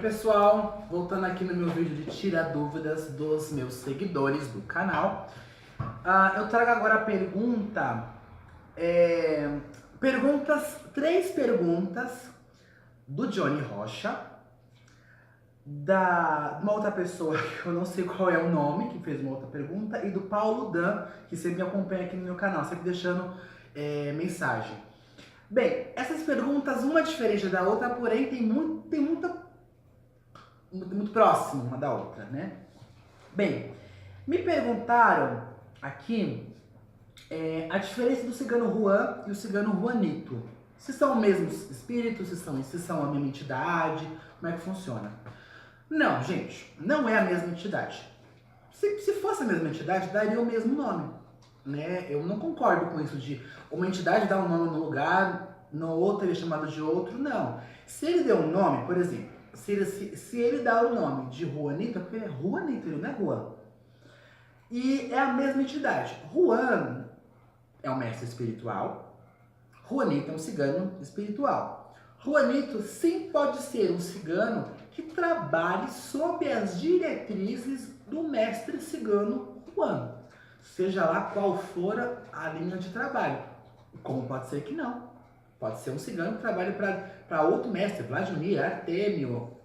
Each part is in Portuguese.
pessoal, voltando aqui no meu vídeo de tira dúvidas dos meus seguidores do canal. Eu trago agora a três perguntas do Johnny Rocha, de uma outra pessoa que eu não sei qual é o nome, que fez uma outra pergunta, e do Paulo Dan, que sempre me acompanha aqui no meu canal, sempre deixando mensagem. Bem, essas perguntas, uma diferente da outra, porém tem muito próximo uma da outra, né? Bem, me perguntaram aqui a diferença do cigano Juan e o cigano Juanito. Se são os mesmos espíritos, se são a mesma entidade, como é que funciona? Não, gente, não é a mesma entidade. Se fosse a mesma entidade, daria o mesmo nome, né? Eu não concordo com isso de uma entidade dar um nome no lugar, no outro ele é chamado de outro, não. Se ele deu um nome, por exemplo, se ele dá o nome de Juanito, porque é Juanito, ele não é Juan. E é a mesma entidade. Juan é um mestre espiritual, Juanito é um cigano espiritual. Juanito sim pode ser um cigano que trabalhe sob as diretrizes do mestre cigano Juan, seja lá qual for a linha de trabalho. Como pode ser que não. Pode ser um cigano que trabalhe para outro mestre, Vladimir, Artêmio,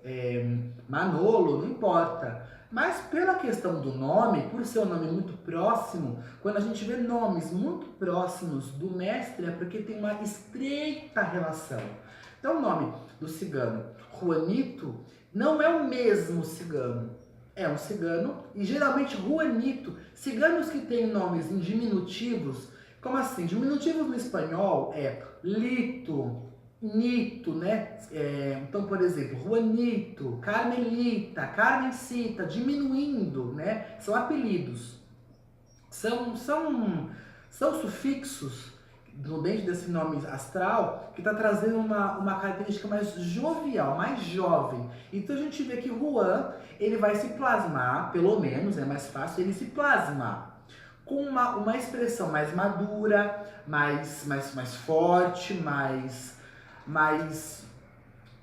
Manolo, não importa. Mas pela questão do nome, por ser um nome muito próximo, quando a gente vê nomes muito próximos do mestre, é porque tem uma estreita relação. Então o nome do cigano Juanito não é o mesmo cigano. É um cigano, e geralmente Juanito, ciganos que têm nomes em diminutivos, como assim? Diminutivos no espanhol é Lito, Nito, né? Então, por exemplo, Juanito, Carmelita, Carmencita, diminuindo, né? São apelidos. São sufixos dentro desse nome astral que está trazendo uma característica mais jovial, mais jovem. Então a gente vê que Juan, ele vai se plasmar, pelo menos, é mais fácil ele se plasmar com uma expressão mais madura, mais forte, mais...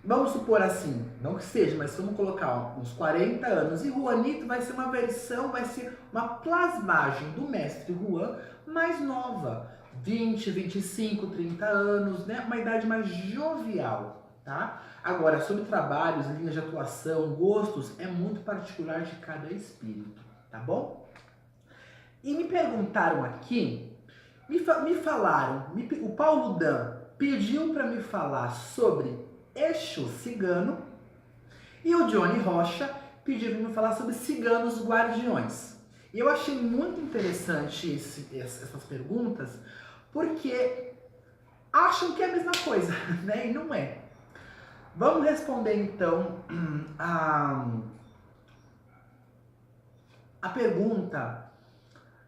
Vamos supor assim, não que seja, mas vamos colocar uns 40 anos. E Juanito vai ser uma versão, vai ser uma plasmagem do mestre Juan mais nova. 20, 25, 30 anos, né? Uma idade mais jovial, tá? Agora, sobre trabalhos, linhas de atuação, gostos, é muito particular de cada espírito, tá bom? E me perguntaram aqui, o Paulo Dan pediu para me falar sobre Exu cigano e o Johnny Rocha pediu para me falar sobre ciganos guardiões. E eu achei muito interessante essas perguntas, porque acham que é a mesma coisa, né? E não é. Vamos responder então a pergunta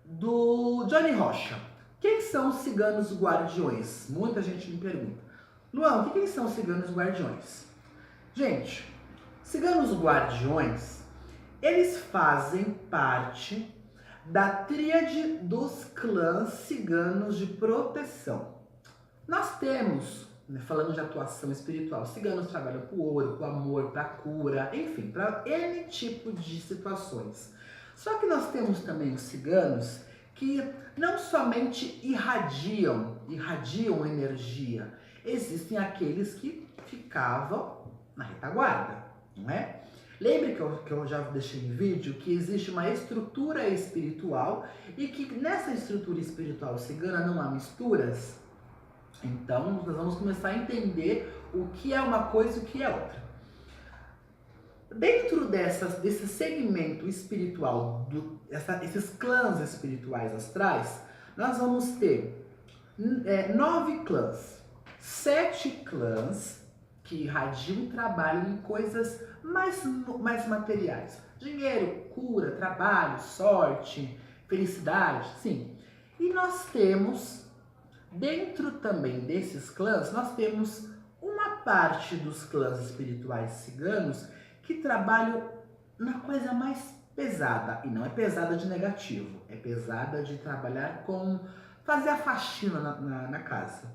do Johnny Rocha. Quem são os ciganos guardiões? Muita gente me pergunta. Luan, o que são os ciganos guardiões? Gente, ciganos guardiões, eles fazem parte da tríade dos clãs ciganos de proteção. Nós temos, falando de atuação espiritual, ciganos trabalham com ouro, com amor, para cura, enfim, para N tipo de situações. Só que nós temos também os ciganos que não somente irradiam energia, existem aqueles que ficavam na retaguarda, não é? Lembre que eu já deixei em vídeo que existe uma estrutura espiritual e que nessa estrutura espiritual cigana não há misturas. Então nós vamos começar a entender o que é uma coisa e o que é outra. Dentro desse segmento espiritual, esses clãs espirituais astrais, nós vamos ter 9 clãs, 7 clãs que irradiam e trabalham em coisas mais materiais. Dinheiro, cura, trabalho, sorte, felicidade, sim. E nós temos, dentro também desses clãs, nós temos uma parte dos clãs espirituais ciganos que trabalham na coisa mais pesada, e não é pesada de negativo, é pesada de trabalhar com fazer a faxina na casa.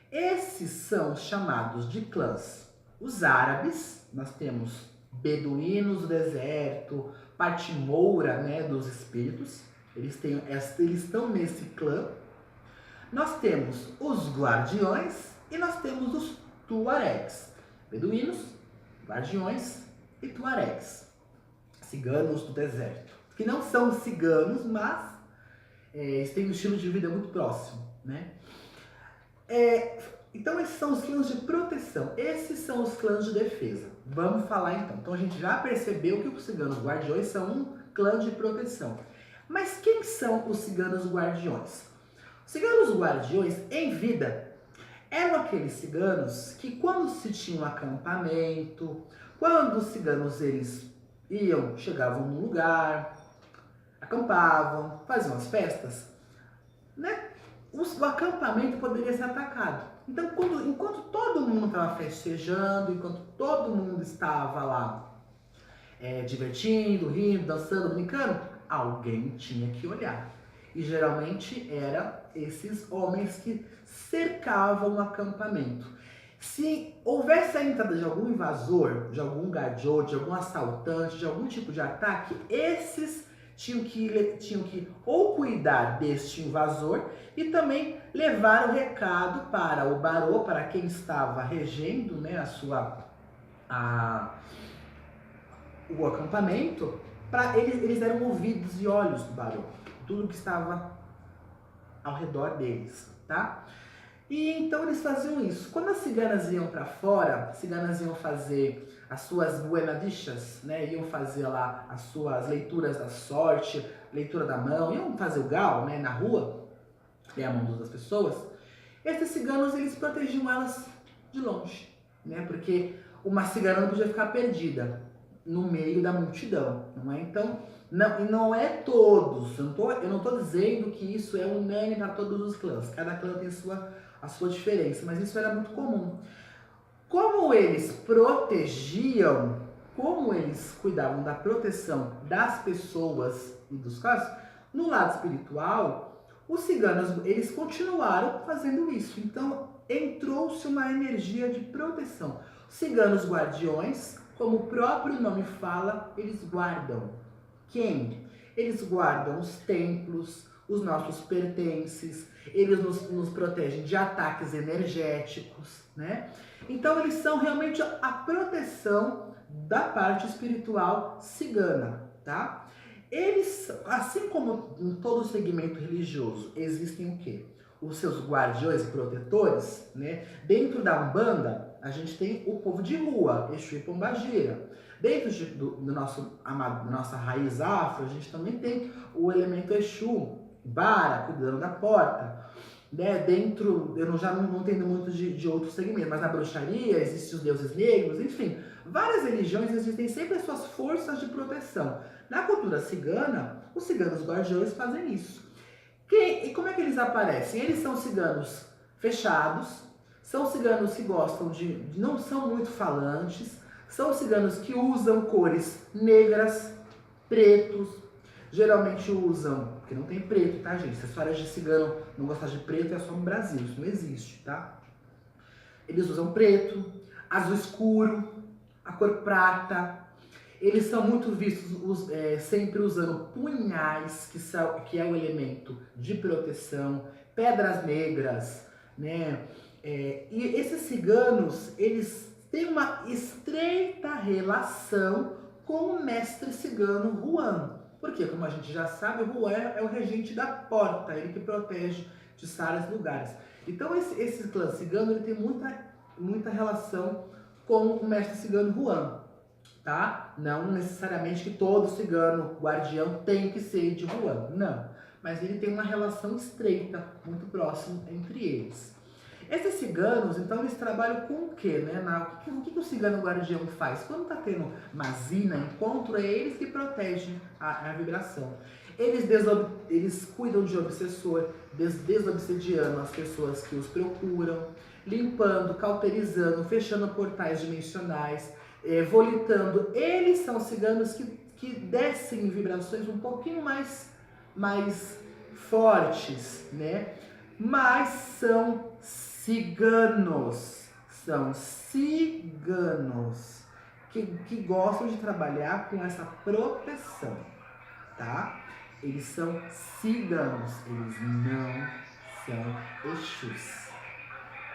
Esses são chamados de clãs. Os árabes, nós temos beduínos do deserto, parte moura, né, dos espíritos. Eles estão nesse clã. Nós temos os guardiões e nós temos os tuaregs. Beduínos, guardiões e tuaregs. Ciganos do deserto. Que não são ciganos, mas eles têm um estilo de vida muito próximo, né? Então esses são os clãs de proteção. Esses são os clãs de defesa. Vamos falar então. Então a gente já percebeu que os ciganos guardiões são um clã de proteção. Mas quem são os ciganos guardiões? Os ciganos guardiões, em vida, eram aqueles ciganos que quando se tinha um acampamento, quando os ciganos eles chegavam num lugar, acampavam, faziam as festas, né? O acampamento poderia ser atacado. Então, enquanto todo mundo estava festejando, enquanto todo mundo estava lá divertindo, rindo, dançando, brincando, alguém tinha que olhar. E geralmente eram esses homens que cercavam o acampamento. Se houvesse a entrada de algum invasor, de algum gajo, de algum assaltante, de algum tipo de ataque, esses tinham que ou cuidar deste invasor e também levar o recado para o barô, para quem estava regendo, né, o acampamento, para eles eram ouvidos e olhos do barô, tudo que estava ao redor deles, tá? E então eles faziam isso. Quando as ciganas iam para fora, as ciganas iam fazer as suas buenadichas, né? Iam fazer lá as suas leituras da sorte, leitura da mão, iam fazer o gal, né, na rua, ler a mão das pessoas. Esses ciganos, eles protegiam elas de longe, né? Porque uma cigana não podia ficar perdida no meio da multidão, não é? Então, não é todos, eu não estou dizendo que isso é unânime para todos os clãs, cada clã tem a sua diferença, mas isso era muito comum. Como eles protegiam, como eles cuidavam da proteção das pessoas e dos casos, no lado espiritual, os ciganos, eles continuaram fazendo isso. Então, entrou-se uma energia de proteção. Os ciganos guardiões, como o próprio nome fala, eles guardam. Quem? Eles guardam os templos, os nossos pertences, eles nos protegem de ataques energéticos, né? Então eles são realmente a proteção da parte espiritual cigana, tá? Eles, assim como em todo segmento religioso, existem o quê? Os seus guardiões e protetores, né? Dentro da Umbanda, a gente tem o povo de rua, Exu e Pombagira. Dentro da nossa raiz afro, a gente também tem o elemento Exu, Bara, cuidando da porta. Né? Dentro, eu já não entendo muito de outros segmentos, mas na bruxaria existem os deuses negros, enfim. Várias religiões existem sempre as suas forças de proteção. Na cultura cigana, os ciganos guardiões fazem isso. E como é que eles aparecem? Eles são ciganos fechados, são ciganos que gostam não são muito falantes, são ciganos que usam cores negras, pretos, geralmente usam, porque não tem preto, tá, gente? Se a história de cigano não gostar de preto é só no Brasil, isso não existe, tá? Eles usam preto, azul escuro, a cor prata. Eles são muito vistos sempre usando punhais, que é o elemento de proteção, pedras negras, né? E esses ciganos, eles têm uma estreita relação com o mestre cigano Juan. Porque, como a gente já sabe, o Juan é o regente da porta, ele que protege de vários lugares. Então esse clã cigano ele tem muita relação com o mestre cigano Juan. Tá? Não necessariamente que todo cigano guardião tem que ser de Juan, não. Mas ele tem uma relação estreita, muito próxima entre eles. Esses ciganos, então, eles trabalham com o quê, né? O que o cigano guardião faz? Quando tá tendo mazina, encontro, é eles que protegem a vibração. Eles cuidam de obsessor, desobsediando as pessoas que os procuram, limpando, cauterizando, fechando portais dimensionais, volitando. Eles são ciganos que descem em vibrações um pouquinho mais fortes, né? Mas são ciganos. que gostam de trabalhar com essa proteção, tá? Eles são ciganos, eles não são Exus.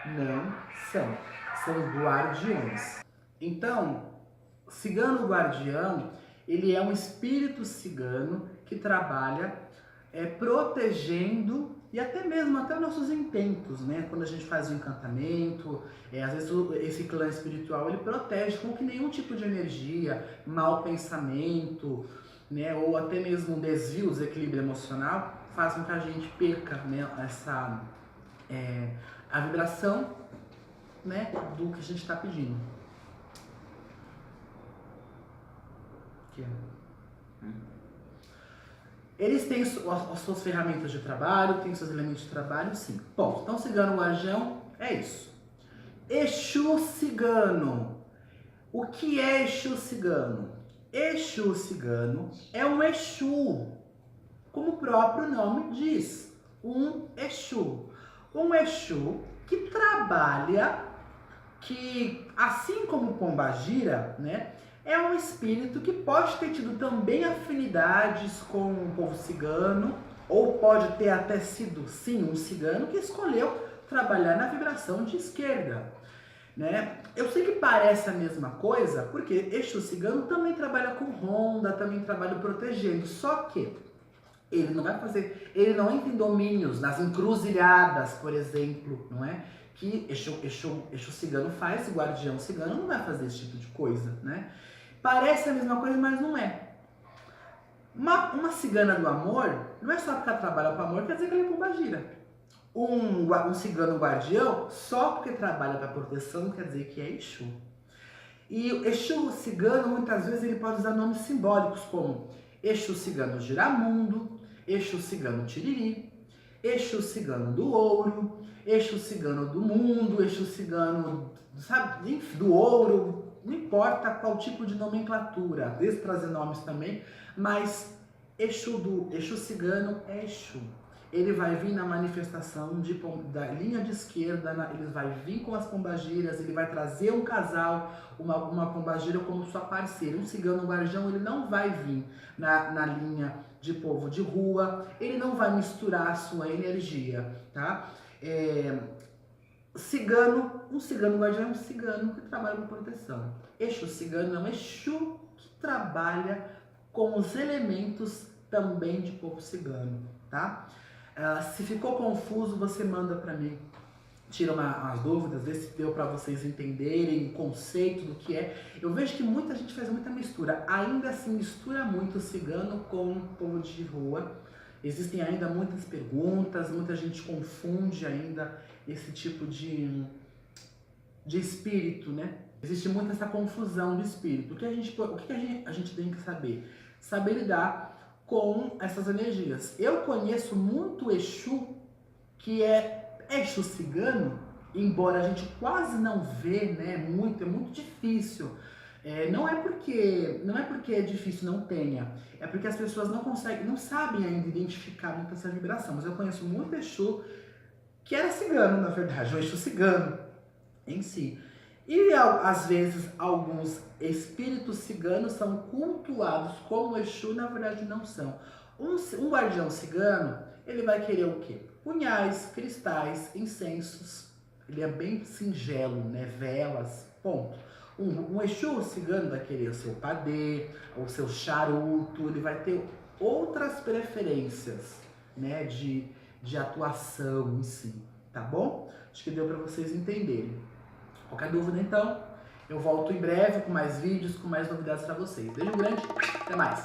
Não são. São guardiões. Então, cigano guardião, ele é um espírito cigano que trabalha protegendo e até nossos intentos, né? Quando a gente faz o encantamento, às vezes esse clã espiritual ele protege com que nenhum tipo de energia, mau pensamento, né? Ou até mesmo um desvio, desequilíbrio emocional, façam que a gente perca, né? A vibração, né? Do que a gente está pedindo. Aqui, Eles têm as suas ferramentas de trabalho, têm seus elementos de trabalho, sim. Bom, então cigano guardião é isso. Exu cigano. O que é Exu cigano? Exu cigano é um Exu, como o próprio nome diz, um Exu. Um Exu que trabalha, que assim como Pombagira, né? É um espírito que pode ter tido também afinidades com o povo cigano, ou pode ter até sido, sim, um cigano que escolheu trabalhar na vibração de esquerda, né? Eu sei que parece a mesma coisa, porque Exu cigano também trabalha com ronda, também trabalha protegendo, só que ele não vai fazer, ele não entra em domínios, nas encruzilhadas, por exemplo, não é? Que Exu cigano faz, o guardião cigano não vai fazer esse tipo de coisa, né? Parece a mesma coisa, mas não é. Uma cigana do amor, não é só porque ela trabalha com amor, quer dizer que ela é pombagira. Um cigano guardião, só porque trabalha para proteção, não quer dizer que é Exu. E o Exu cigano, muitas vezes, ele pode usar nomes simbólicos, como Exu cigano giramundo, Exu cigano tiriri, Exu cigano do ouro, Exu cigano do mundo, Exu cigano, sabe, do ouro. Não importa qual tipo de nomenclatura, às vezes trazer nomes também, mas Exu cigano é Exu. Ele vai vir na manifestação da linha de esquerda, ele vai vir com as pombagiras, ele vai trazer um casal, uma pombagira como sua parceira. Um cigano guardião, ele não vai vir na linha de povo de rua, ele não vai misturar a sua energia, tá? Um cigano guardião é um cigano que trabalha com proteção. Exu cigano é um Exu que trabalha com os elementos também de povo cigano, tá? Se ficou confuso, você manda para mim, tira umas dúvidas, vê se deu para vocês entenderem o conceito do que é. Eu vejo que muita gente faz muita mistura, ainda se mistura muito o cigano com o povo de rua. Existem ainda muitas perguntas, muita gente confunde ainda esse tipo de espírito, né? Existe muito essa confusão de espírito. O que a gente tem que saber? Saber lidar com essas energias. Eu conheço muito Exu que é Exu cigano, embora a gente quase não vê, né? É muito difícil. Não é porque é difícil, não tenha. É porque as pessoas não sabem ainda identificar muito essa vibração. Mas eu conheço muito Exu que era cigano, na verdade, um Exu cigano em si. E às vezes alguns espíritos ciganos são cultuados como Exu, na verdade não são. Um guardião cigano, ele vai querer o quê? Punhais, cristais, incensos. Ele é bem singelo, né? Velas, ponto. Um Exu cigano vai querer o seu padê, o seu charuto, ele vai ter outras preferências, né? De atuação em si, tá bom? Acho que deu para vocês entenderem. Qualquer dúvida, então, eu volto em breve com mais vídeos, com mais novidades para vocês. Beijo grande, até mais!